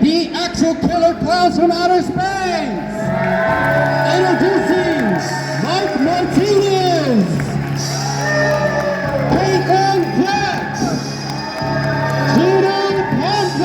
the actual killer clowns from outer space. Introducing Mike Martinez, Caitlin Jax, Gino Ponce,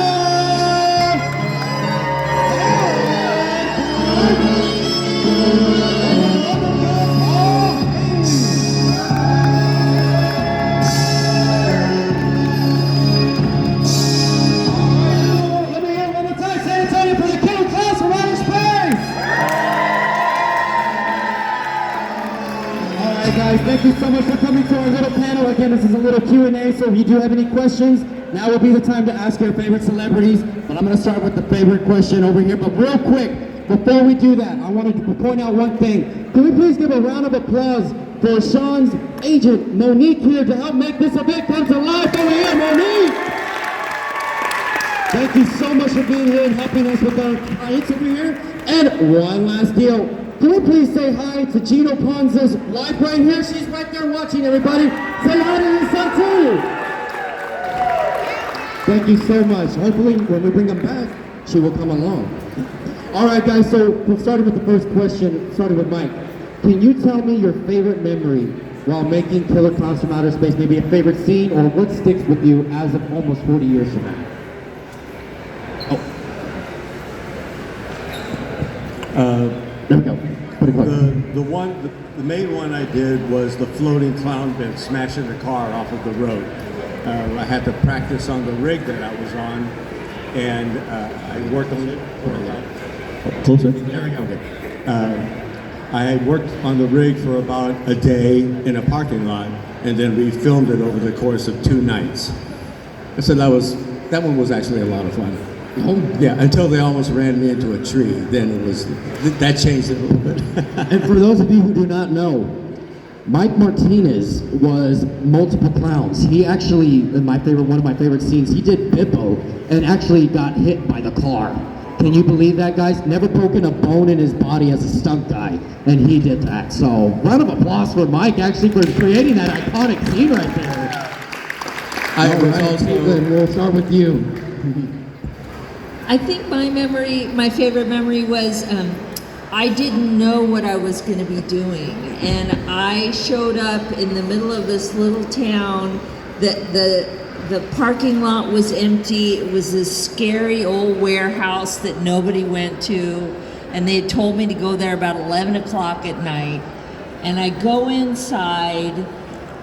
guys, thank you so much for coming to our little panel. Again, this is a little Q&A, so if you do have any questions, now will be the time to ask your favorite celebrities. But I'm going to start with the favorite question over here. But real quick, before we do that, I wanted to point out one thing. Can we please give a round of applause for Sean's agent, Monique, here to help make this event come to life over here, Monique! Thank you so much for being here and helping us with our clients over here. And one last deal. Can we please say hi to Gino Ponce's wife right here? She's right there watching, everybody. Say hi to your son, too. Thank you so much. Hopefully, when we bring them back, she will come along. All right, guys, so we'll start with the first question, starting with Mike. Can you tell me your favorite memory while making Killer Klowns from Outer Space? Maybe a favorite scene, or what sticks with you as of almost 40 years from now? There we go. The main one I did was the floating clown bin smashing the car off of the road. I had to practice on the rig that I was on, and I worked on it for a while. Closer. There we go. Okay. I worked on the rig for about a day in a parking lot, and then we filmed it over the course of 2 nights. And so that one was actually a lot of fun. Oh, yeah, until they almost ran me into a tree. Then that changed it a little bit. And for those of you who do not know, Mike Martinez was multiple clowns. He actually, one of my favorite scenes, he did Bippo and actually got hit by the car. Can you believe that, guys? Never broken a bone in his body as a stunt guy, and he did that. So, round of applause for Mike actually for creating that iconic scene right there. We'll start with you. I think my favorite memory was I didn't know what I was going to be doing, and I showed up in the middle of this little town. The parking lot was empty. It was this scary old warehouse that nobody went to, and they had told me to go there about 11 o'clock at night. And I go inside,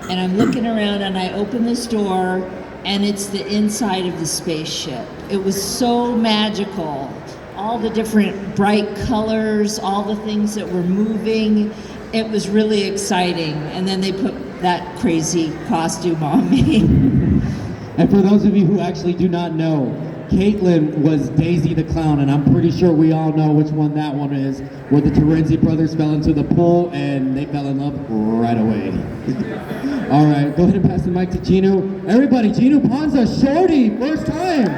and I'm looking around, and I open this door, and it's the inside of the spaceship. It was so magical. All the different bright colors, all the things that were moving. It was really exciting. And then they put that crazy costume on me. And for those of you who actually do not know, Caitlin was Daisy the Clown, and I'm pretty sure we all know which one that one is, where the Terenzi brothers fell into the pool and they fell in love right away. All right, go ahead and pass the mic to Gino. Everybody, Gino Ponce, Shorty, first time.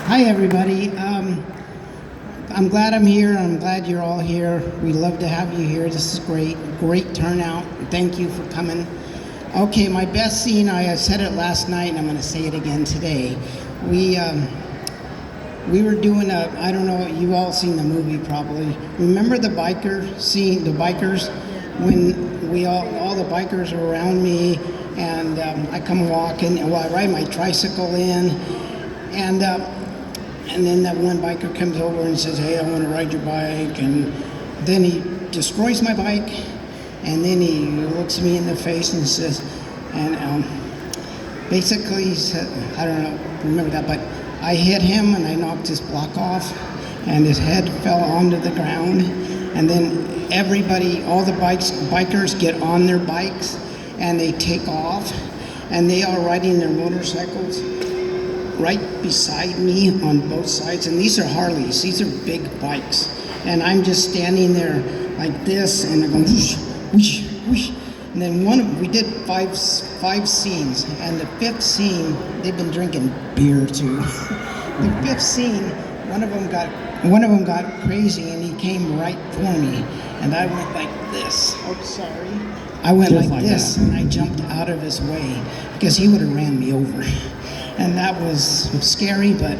Hi everybody. I'm glad I'm here. I'm glad you're all here. We love to have you here. This is great turnout. Thank you for coming. Okay, my best scene, I said it last night and I'm going to say it again today. We were doing I don't know, you've all seen the movie probably. Remember the biker scene, the bikers? When all the bikers are around me, and I come walking, I ride my tricycle in, and then that one biker comes over and says, "Hey, I want to ride your bike," and then he destroys my bike, and then he looks me in the face and says, basically he said, I don't know, remember that, but I hit him and I knocked his block off, and his head fell onto the ground, and then everybody, all the bikers get on their bikes and they take off, and they are riding their motorcycles right beside me on both sides, and these are Harleys, these are big bikes, and I'm just standing there like this, and they're going whoosh, whoosh, whoosh. And then we did five scenes, and the 5th scene, they've been drinking beer too. The 5th scene, one of them got crazy, and he came right for me, and I went like this. Oh, sorry. I went like this, and I jumped out of his way because he would have ran me over. and that was scary but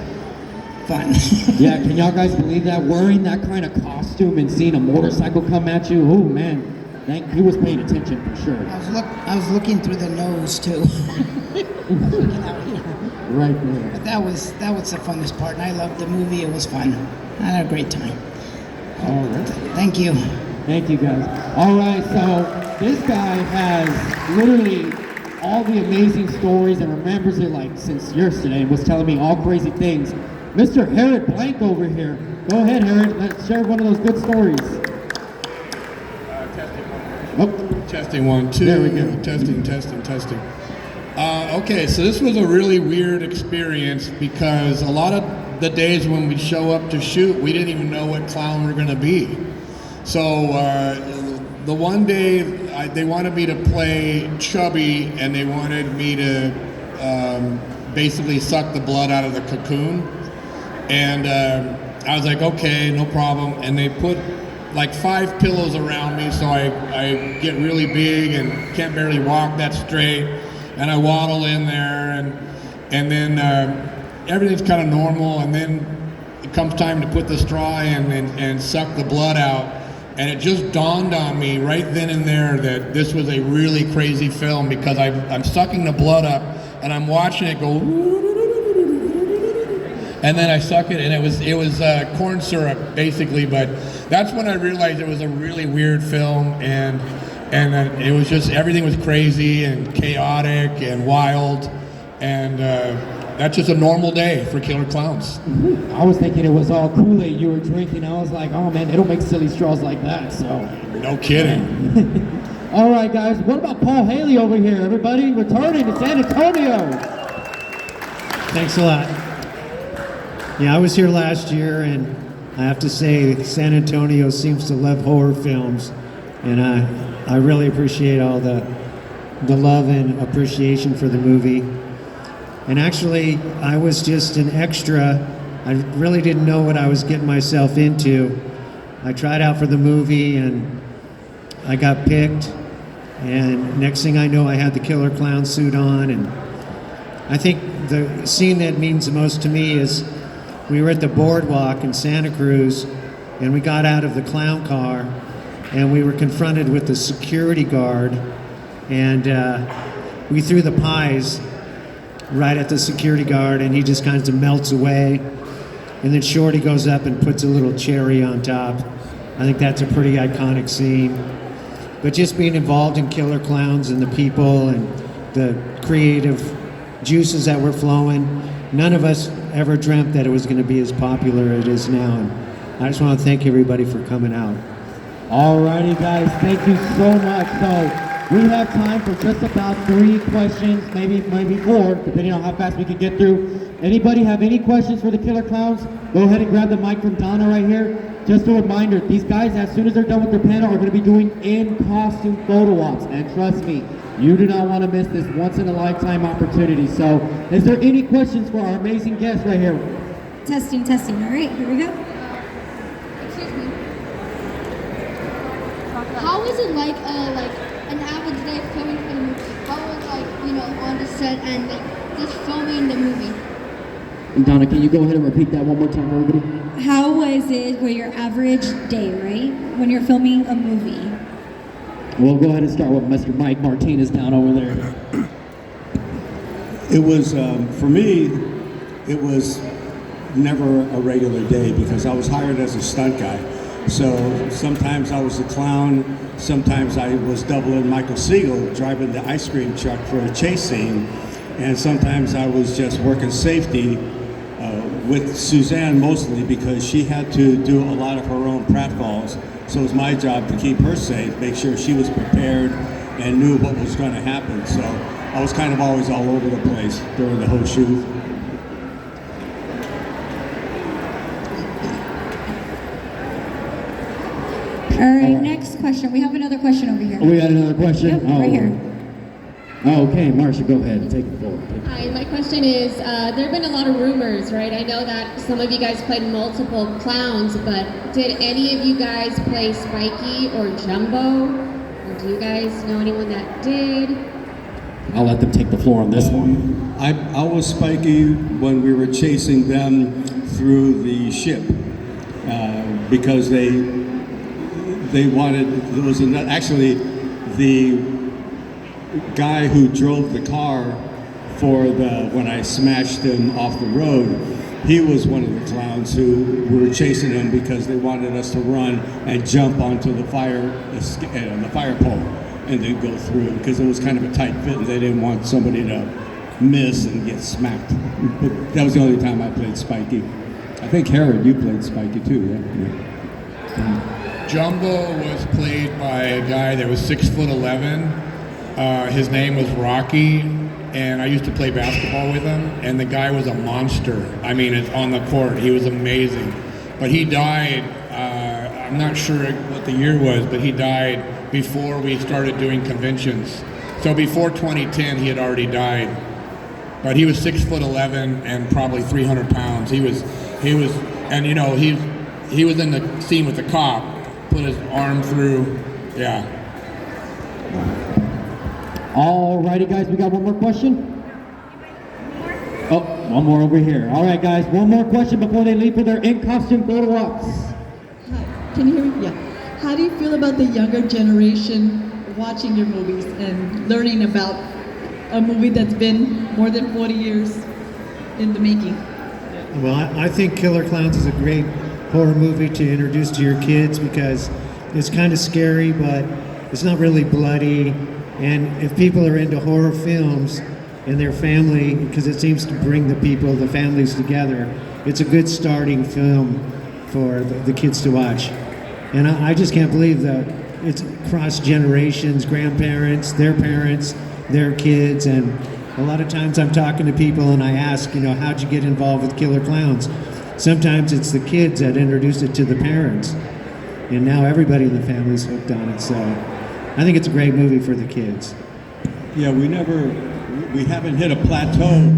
fun. Yeah, can y'all guys believe that? Wearing that kind of costume and seeing a motorcycle come at you, oh man, he was paying attention for sure. I was looking through the nose too. Right there. But that was the funnest part, and I loved the movie. It was fun. I had a great time. All right. Thank you. Thank you guys. All right, so this guy has literally all the amazing stories and remembers it like since yesterday and was telling me all crazy things. Mr. Herod Blank over here. Go ahead, Herod. Let's share one of those good stories. Testing 1, 2. There we go. Testing. Okay, so this was a really weird experience because a lot of the days when we show up to shoot, we didn't even know what clown we're going to be. So the one day they wanted me to play Chubby, and they wanted me to basically suck the blood out of the cocoon. And I was like, okay, no problem. And they put like 5 pillows around me, so I get really big and can't barely walk that straight. And I waddle in there, and then everything's kind of normal. And then it comes time to put the straw in and suck the blood out. And it just dawned on me right then and there that this was a really crazy film, because I'm sucking the blood up and I'm watching it go, and then I suck it, and it was corn syrup basically. But that's when I realized it was a really weird film, and it was just, everything was crazy and chaotic and wild, and that's just a normal day for Killer Klowns. I was thinking it was all Kool-Aid you were drinking. I was like, oh man, they don't make silly straws like that, so. No kidding. All right, guys, what about Paul Haley over here? Everybody returning to San Antonio. Thanks a lot. Yeah, I was here last year, and I have to say San Antonio seems to love horror films, and I really appreciate all the love and appreciation for the movie. And actually, I was just an extra. I really didn't know what I was getting myself into. I tried out for the movie, and I got picked, and next thing I know, I had the Killer Clown suit on. And I think the scene that means the most to me is we were at the boardwalk in Santa Cruz, and we got out of the clown car, and we were confronted with the security guard, and we threw the pies right at the security guard, and he just kind of melts away, and then Shorty goes up and puts a little cherry on top. I think that's a pretty iconic scene. But just being involved in Killer Klowns and the people and the creative juices that were flowing, none of us ever dreamt that it was going to be as popular as it is now. And I just want to thank everybody for coming out. All righty, guys, thank you so much. So we have time for just about 3 questions, maybe 4, depending on how fast we can get through. Anybody have any questions for the Killer Klowns? Go ahead and grab the mic from Donna right here. Just a reminder, these guys, as soon as they're done with their panel, are going to be doing in-costume photo ops. And trust me, you do not want to miss this once-in-a-lifetime opportunity. So, is there any questions for our amazing guest right here? Testing. All right, here we go. Excuse me. How was it like an average day filming for the movie? How was on the set and just filming the movie? And Donna, can you go ahead and repeat that one more time for everybody? How was it for your average day, right? When you're filming a movie? We'll go ahead and start with Mr. Mike Martinez down over there. It was, for me, it was never a regular day because I was hired as a stunt guy. So sometimes I was a clown, sometimes I was doubling Michael Siegel driving the ice cream truck for a chase scene, and sometimes I was just working safety with Suzanne mostly because she had to do a lot of her own pratfalls. So it was my job to keep her safe, make sure she was prepared and knew what was going to happen. So I was kind of always all over the place during the whole shoot. All right, next question. We have another question over here. Oh, we got another question? Yep, right here. Oh, okay, Marsha, go ahead. Take it forward. Hi, my question is, there have been a lot of rumors, right? I know that some of you guys played multiple clowns, but did any of you guys play Spiky or Jumbo? Or do you guys know anyone that did? I'll let them take the floor on this one. I was Spiky when we were chasing them through the ship because they wanted. There was actually the guy who drove the car for when I smashed him off the road. He was one of the clowns who were chasing him because they wanted us to run and jump onto the fire pole and then go through because it was kind of a tight fit and they didn't want somebody to miss and get smacked. But that was the only time I played Spiky. I think Herod, you played Spiky too, yeah? Jumbo was played by a guy that was 6'11". His name was Rocky, and I used to play basketball with him, and the guy was a monster. I mean, it's on the court, he was amazing. But he died, I'm not sure what the year was, but he died before we started doing conventions. So before 2010, he had already died. But he was 6'11" and probably 300 pounds. He was, and you know, he was in the scene with the cop, put his arm through, yeah. Alrighty, guys, we got one more question. Oh, one more over here. All right, guys, one more question before they leave for their in-costume photo ops. Hi, can you hear me? Yeah. How do you feel about the younger generation watching your movies and learning about a movie that's been more than 40 years in the making? Well, I think Killer Klowns is a great horror movie to introduce to your kids because it's kind of scary, but it's not really bloody. And if people are into horror films and their family, because it seems to bring the families together, it's a good starting film for the kids to watch. And I just can't believe that it's cross generations, grandparents, their kids, and a lot of times I'm talking to people and I ask, how'd you get involved with Killer Klowns? Sometimes it's the kids that introduce it to the parents, and now everybody in the family's hooked on it. So I think it's a great movie for the kids. Yeah, we haven't hit a plateau.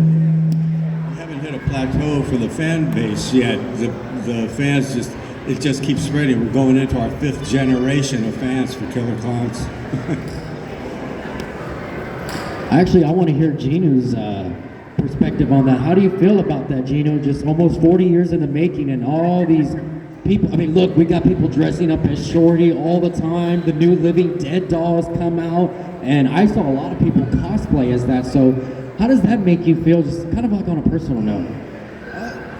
We haven't hit a plateau for the fan base yet. The fans it just keeps spreading. We're going into our 5th generation of fans for Killer Klowns. Actually, I want to hear Gino's perspective on that. How do you feel about that, Gino? Just almost 40 years in the making and all these people. I mean, look, we got people dressing up as Shorty all the time. The new Living Dead dolls come out, and I saw a lot of people cosplay as that. So how does that make you feel, just kind of like on a personal note?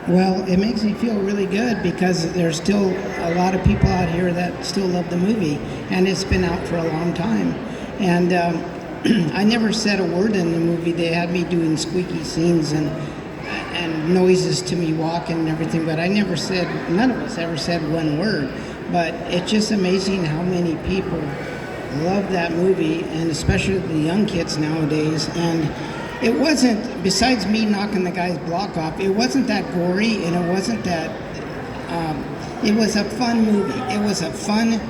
Well, it makes me feel really good because there's still a lot of people out here that still love the movie, and it's been out for a long time. And I never said a word in the movie. They had me doing squeaky scenes and noises to me walking and everything, but none of us ever said one word. But it's just amazing how many people love that movie, and especially the young kids nowadays. And it wasn't, besides me knocking the guy's block off, it wasn't that gory, and it wasn't that, it was a fun movie. It was a fun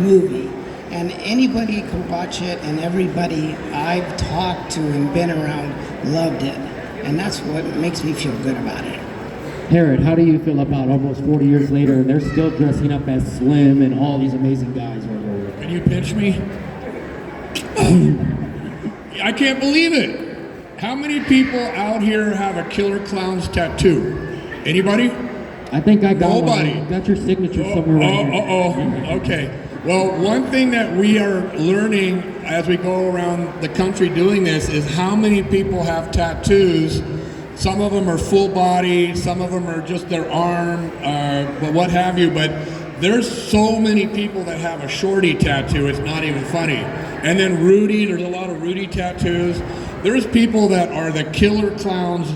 movie. And anybody could watch it, and everybody I've talked to and been around loved it. And that's what makes me feel good about it. Herod, how do you feel about almost 40 years later and they're still dressing up as Slim and all these amazing guys right here? Can you pinch me? I can't believe it. How many people out here have a Killer Klowns tattoo? Anybody? I think I got Nobody. one. Got your signature somewhere right here. Okay. Well, one thing that we are learning as we go around the country doing this is how many people have tattoos. Some of them are full body, some of them are just their arm, but what have you. But there's so many people that have a Shorty tattoo, it's not even funny. And then Rudy, there's a lot of Rudy tattoos. There's people that are the Killer Klowns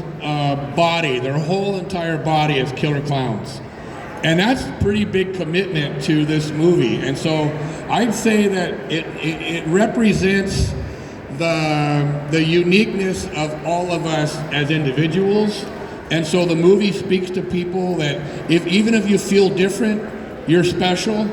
body, their whole entire body is Killer Klowns. And that's a pretty big commitment to this movie. And so I'd say that it represents the uniqueness of all of us as individuals. And so the movie speaks to people that even if you feel different, you're special.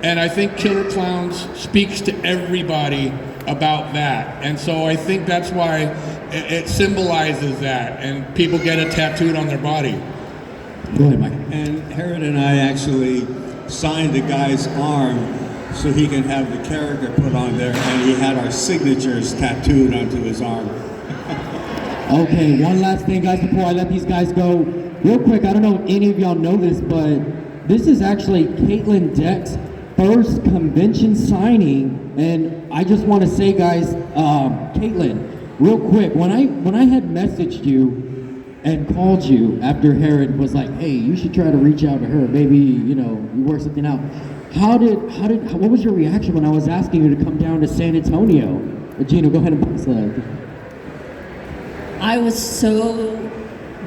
And I think Killer Klowns speaks to everybody about that. And so I think that's why it symbolizes that, and people get it tattooed on their body. Go ahead, Mike. And Herod and I actually signed the guy's arm so he can have the character put on there, and he had our signatures tattooed onto his arm. Okay, one last thing, guys, before I let these guys go. Real quick, I don't know if any of y'all know this, but this is actually Caitlin Deck's first convention signing, and I just want to say, guys, Caitlin, real quick, when I had messaged you and called you after Herod was like, hey, you should try to reach out to her, maybe, you work something out. What was your reaction when I was asking you to come down to San Antonio? Gina, go ahead and pass that. I was so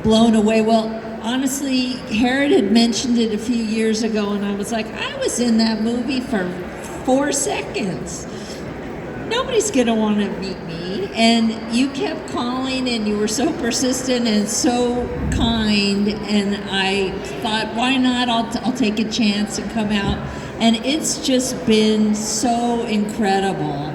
blown away. Well, honestly, Herod had mentioned it a few years ago, and I was like, I was in that movie for 4 seconds. Nobody's gonna want to meet me. And you kept calling, and you were so persistent and so kind, and I thought, why not? I'll take a chance and come out. And it's just been so incredible.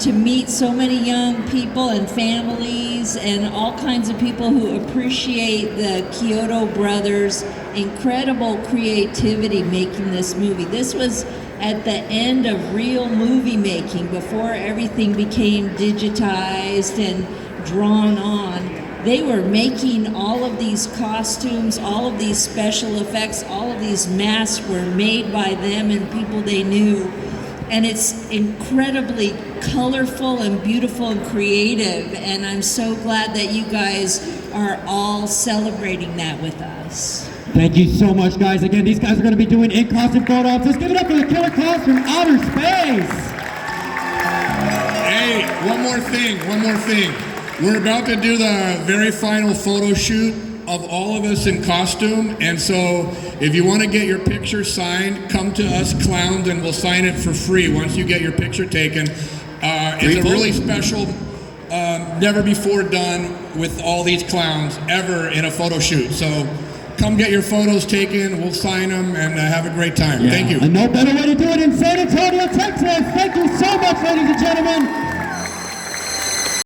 To meet so many young people and families and all kinds of people who appreciate the Kyoto brothers' incredible creativity making this movie. This was at the end of real movie making before everything became digitized and drawn on. They were making all of these costumes, all of these special effects, all of these masks were made by them and people they knew. And it's incredibly colorful and beautiful and creative, and I'm so glad that you guys are all celebrating that with us. Thank you so much, guys. Again, these guys are going to be doing in-costume photo-ops. Let's give it up for the killer clowns from outer space. Hey, one more thing. We're about to do the very final photo shoot of all of us in costume, and so if you want to get your picture signed, come to us Clowns and we'll sign it for free once you get your picture taken. It's a really special, never before done with all these clowns ever in a photo shoot. So come get your photos taken, we'll sign them, and have a great time. Yeah. Thank you. And no better way to do it in San Antonio, Texas. Thank you so much, ladies and gentlemen.